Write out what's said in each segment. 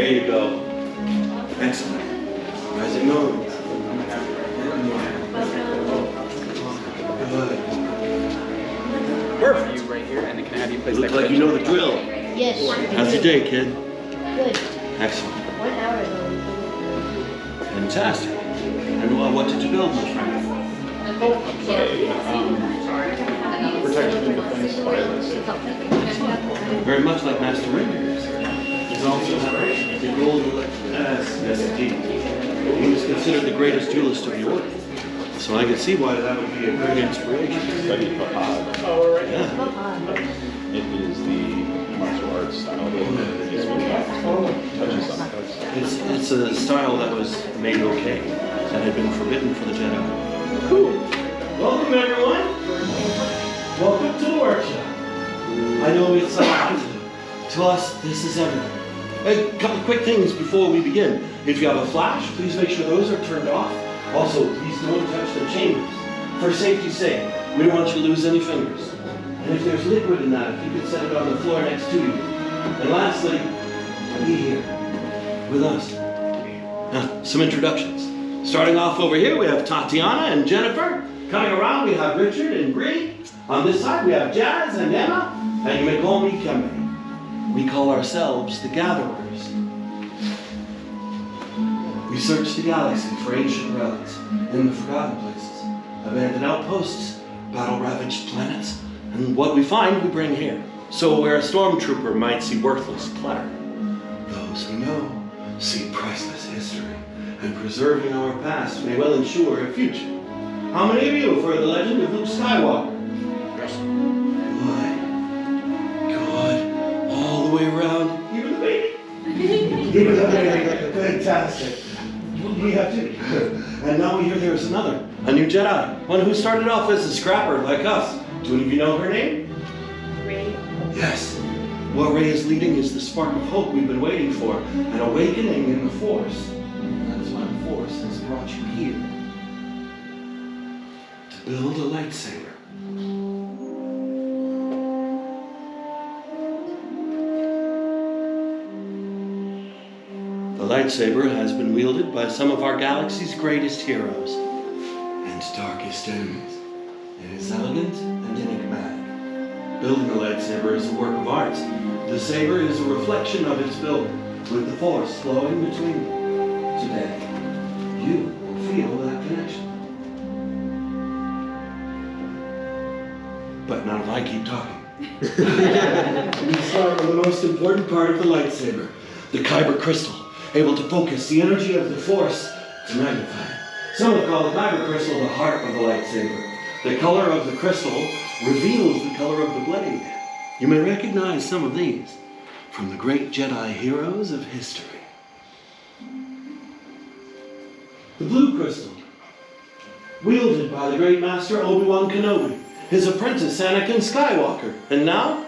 There you go. Excellent. How's it going? Good. Perfect. You right here, and then can I have you place Looks like you know the drill. Yes. How's your day, kid? Good. Excellent. 1 hour ago. Fantastic. And what did you build, my friend? Protection and defense wireless. Very much like Master Rangers. He's also the gold. Yes, indeed. He was considered the greatest duelist of the order. So I could see why that would be a great inspiration. Study Batuu. Yeah. It is the martial arts style that is touches on cuts. It's a style that was made okay, that had been forbidden for the Jedi. Cool. Welcome, everyone. Welcome to the workshop. I know it's to us, this is everything. A couple quick things before we begin. If you have a flash, please make sure those are turned off. Also, please don't touch the chambers. For safety's sake, we don't want you to lose any fingers. And if there's liquid in that, if you could set it on the floor next to you. And lastly, be here with us. Now, some introductions. Starting off over here, we have Tatiana and Jennifer. Coming around, we have Richard and Bree. On this side, we have Jazz and Emma. And you may call me Kembe. We call ourselves the Gatherers. We search the galaxy for ancient relics in the forgotten places, abandoned outposts, battle-ravaged planets, and what we find we bring here. So where a stormtrooper might see worthless clutter, those who know see priceless history, and preserving our past may well ensure a future. How many of you for the legend of Luke Skywalker? Good. All the way around, even the baby. Even the baby. Fantastic. We have two. And now we hear there's another, a new Jedi, one who started off as a scrapper like us. Do any of you know her name? Ray. Yes. What Ray is leading is the spark of hope we've been waiting for, an awakening in the Force. That is why the Force has brought you here. To build a lightsaber. The lightsaber has been wielded by some of our galaxy's greatest heroes and darkest enemies. It is elegant and enigmatic. Building a lightsaber is a work of art. The saber is a reflection of its builder, with the Force flowing between them. Today, you will feel that connection. But not if I keep talking. We start with the most important part of the lightsaber, the Kyber crystal, able to focus the energy of the Force to magnify it. Some have called the Kyber crystal the heart of the lightsaber. The color of the crystal reveals the color of the blade. You may recognize some of these from the great Jedi heroes of history. The blue crystal, wielded by the great master Obi-Wan Kenobi, his apprentice Anakin Skywalker, and now,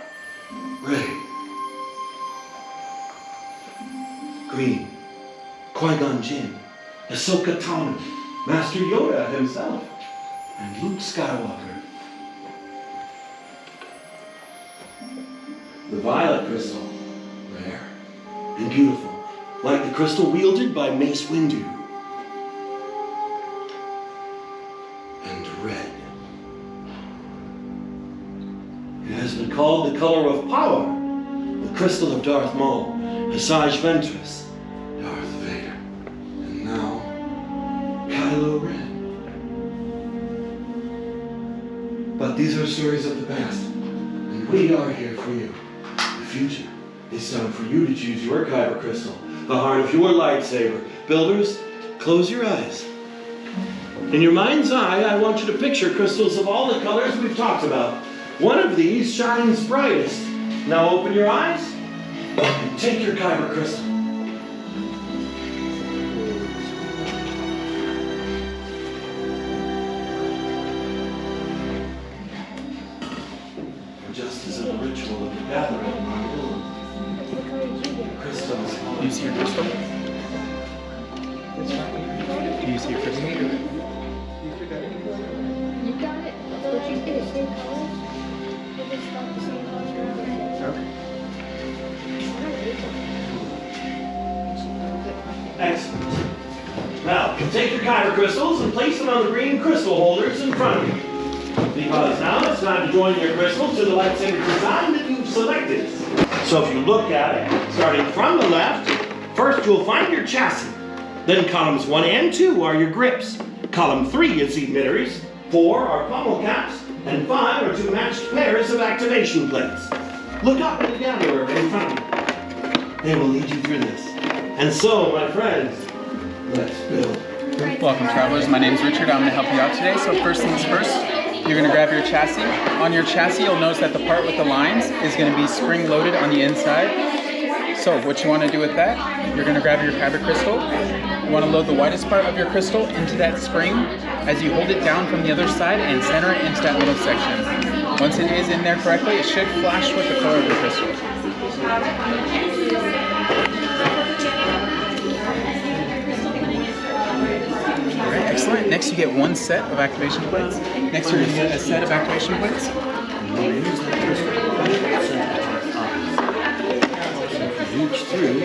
Rey. Green, Qui-Gon Jinn, Ahsoka Tano, Master Yoda himself, and Luke Skywalker. The violet crystal, rare and beautiful, like the crystal wielded by Mace Windu. And red. It has been called the color of power, the crystal of Darth Maul, Asajj Ventress, Darth Vader, and now Kylo Ren. But these are stories of the past, and we are here for you. The future is time for you to choose your Kyber crystal, the heart of your lightsaber. Builders, close your eyes. In your mind's eye, I want you to picture crystals of all the colors we've talked about. One of these shines brightest. Now open your eyes and take your Kyber crystal. Just as a ritual of the gathering, crystals. Do you see your crystal? Do you see your crystal? You got it. What you did. Same color. It's not the same color. Okay. Excellent. Now, take your kyber crystals and place them on the green crystal holders in front of you. Because now it's time to join your crystal to the lightsaber design that you've selected. So if you look at it, starting from the left, first you'll find your chassis. Then columns 1 and 2 are your grips. Column 3 is the emitters, 4 are pommel caps, and 5 are 2 matched pairs of activation plates. Look up at the gatherer in front of you. They will lead you through this. And so, my friends, let's build. Welcome, travelers. My name is Richard. I'm going to help you out today. So first things first, you're going to grab your chassis. On your chassis, you'll notice that the part with the lines is going to be spring-loaded on the inside. So what you want to do with that, you're going to grab your kyber crystal. You want to load the widest part of your crystal into that spring as you hold it down from the other side and center it into that middle section. Once it is in there correctly, it should flash with the color of your crystal. Alright, excellent. Next you get 1 set of activation plates. Next you're going to get a set of activation plates. Reach through.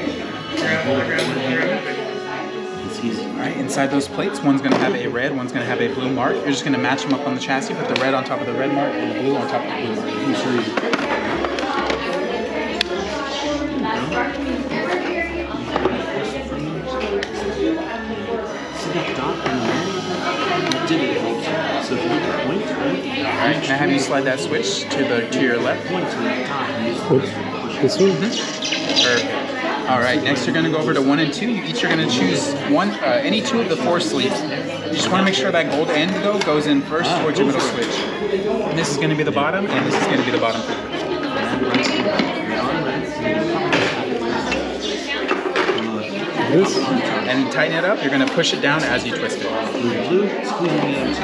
It's easy. Alright, inside those plates, one's going to have a red, one's going to have a blue mark. You're just going to match them up on the chassis, put the red on top of the red mark and the blue on top of the blue mark. Let me show you. So if you look at point, right? Alright, can I have you slide that switch to your left? Point to the top. This one? Perfect. Alright, next you're going to go over to 1 and 2. You each are going to choose any 2 of the 4 sleeves. You just want to make sure that gold end, though, goes in first towards your middle switch. And this is going to be the bottom, and this is going to be the bottom. This? And tighten it up. You're going to push it down as you twist it. Blue, squeeze me out.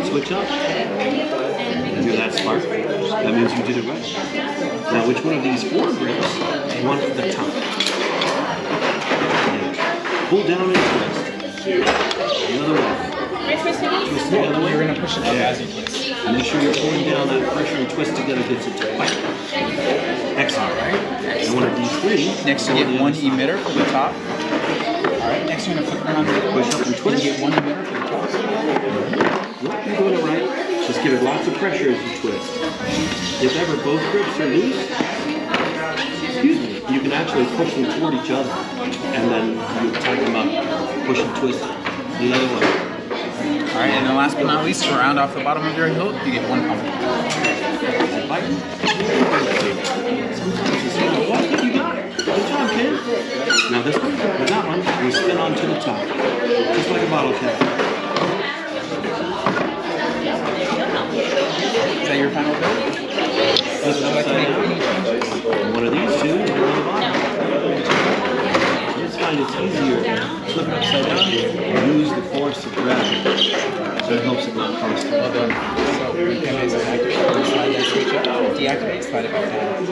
Switch up. And do that spark. That means you did it right. Now, which one of these 4 grips do you want at the top? Pull down and twist. The other way. Twist the other way. You're going to push it up as you twist. Make sure you're pulling down that pressure and twist together gets it tight. Excellent. And one of these 3. Next you get 1 emitter for the top. Alright, next you're going to flip around the Push up and twist. You get 1 emitter for the top. Look, you're doing it right. Just give it lots of pressure as you twist. If ever both grips are loose, excuse me, you can actually push them toward each other. And then you tighten them up. Push and twist it. The other way. Alright, and then last but not least, to round off the bottom of your hilt, you get 1 pump. You got it. Good job, kid. Now this one, with that one, we spin onto the top. Just like a bottle cap. Is that your final build? Would you like to make one of these 2 and one on the bottom? It's fine, it's easier. Flip it upside down and use the force of gravity. So it helps it not cross the Well done. So when Kembe says activate, you slide that switch up, deactivate, slide it back down.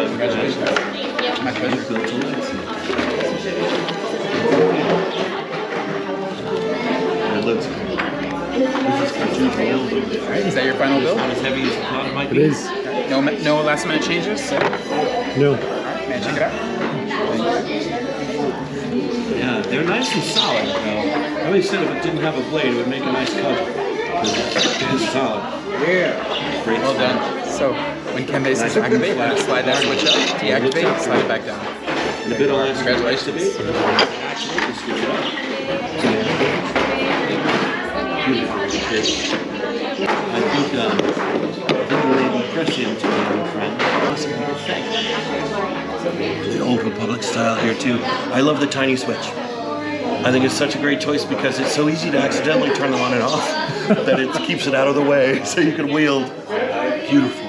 Congratulations. My pleasure. Built a lightsaber. It looks good. Alright, is that your final build? Not as heavy as I thought it might It be. is. No last minute changes? No. Alright, man, check it out. Yeah, they're nice and solid. I always said if it didn't have a blade, it would make a nice cover. It is solid. Yeah. Great. Well done. So, when Kembe says activate, we're going to slide that switch up, deactivate, slide it back down. And a bit on extra. Congratulations. Actually, just switch it up. I think you may be prescient to me, my friend. The old Republic style here too. I love the tiny switch. I think it's such a great choice because it's so easy to accidentally turn it on and off that it keeps it out of the way so you can wield. Beautiful.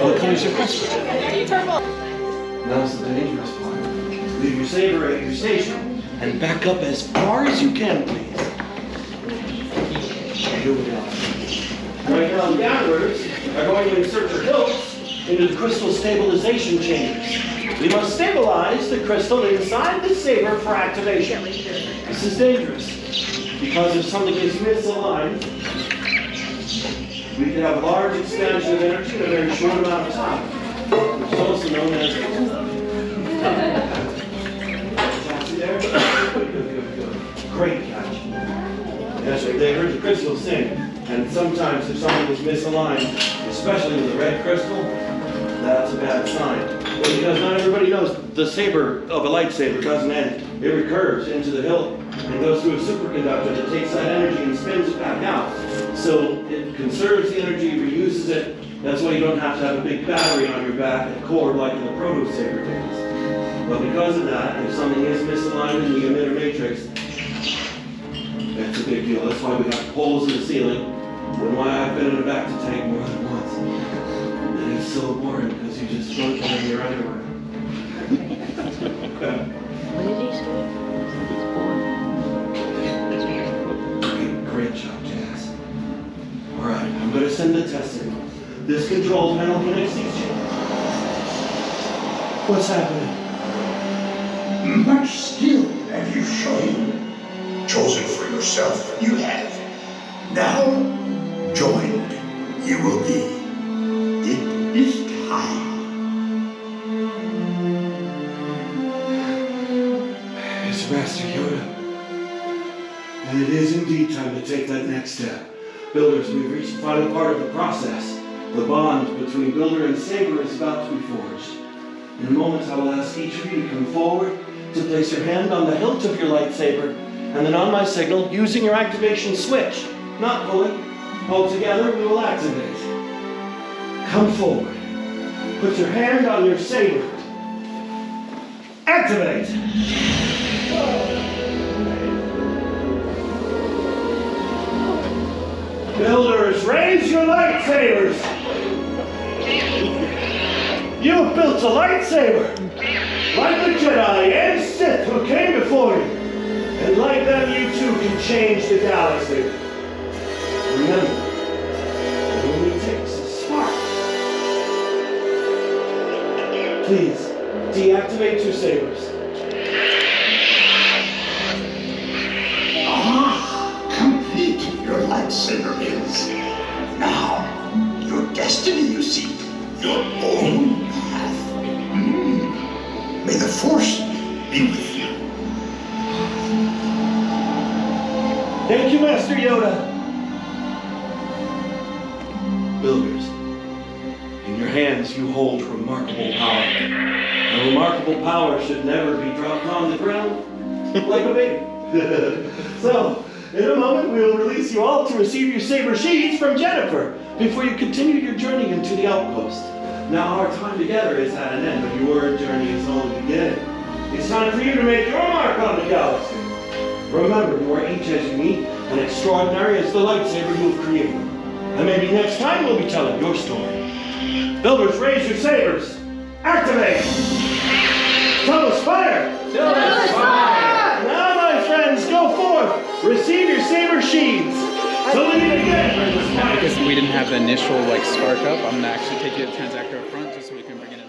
What color's your crystal? Now's the dangerous part. Leave your saber at your station and back up as far as you can, please. Here we go. Right now, the gatherers are going to insert your hilts into the crystal stabilization chambers. We must stabilize the crystal inside the saber for activation. This is dangerous because if something is misaligned, we can have large expansion of energy in a very short amount of time. which is also known as Taxi there. Good. Great catch. Yes, they heard the crystal sing, and sometimes if something was misaligned, especially with a red crystal, that's a bad sign. Well, because not everybody knows the saber of a lightsaber doesn't end. It recurves into the hilt and goes through a superconductor that takes that energy and spins it back out. So it conserves the energy, reuses it. That's why you don't have to have a big battery on your back and cord like in the proto saber days. But because of that, if something is misaligned in the emitter matrix, it's a big deal. That's why we got holes in the ceiling, and why I've been in a back to tank more than once. And it's so boring because you just float down in your underwear. What did he say? Great job, Jazz. All right, I'm going to send the test signal. This control panel connects these two. What's happening? Much skill have you shown. Chosen for yourself, you have. Now, joined you will be. It is time. It's Master Yoda. And it is indeed time to take that next step. Builders, we've reached the final part of the process. The bond between Builder and Saber is about to be forged. In a moment, I will ask each of you to come forward, to place your hand on the hilt of your lightsaber, and then on my signal, using your activation switch, not pulling, hold together, we will activate. Come forward. Put your hand on your saber. Activate! Builders, raise your lightsabers! You have built a lightsaber! Like the Jedi and Sith who came before you! And like them, you too can change the galaxy. Remember, it only takes a spark. Please, deactivate your sabers. Complete your lightsaber is. Now, your destiny you seek, your own path. May the Force be with you. Thank you, Master Yoda. Builders, in your hands you hold remarkable power. And remarkable power should never be dropped on the ground like a baby. So, in a moment we will release you all to receive your saber sheaths from Jennifer before you continue your journey into the outpost. Now our time together is at an end, but your journey is only beginning. It's time for you to make your mark on the galaxy. Remember, you are each as unique and extraordinary as the lightsaber you have created. And maybe next time we'll be telling your story. Builders, raise your sabers. Activate! Tunnel Spire! Now, my friends, go forth. Receive your saber sheaths. So we meet again. Because we didn't have the initial spark up, I'm gonna actually take you to the transactor up front just so we can bring it in.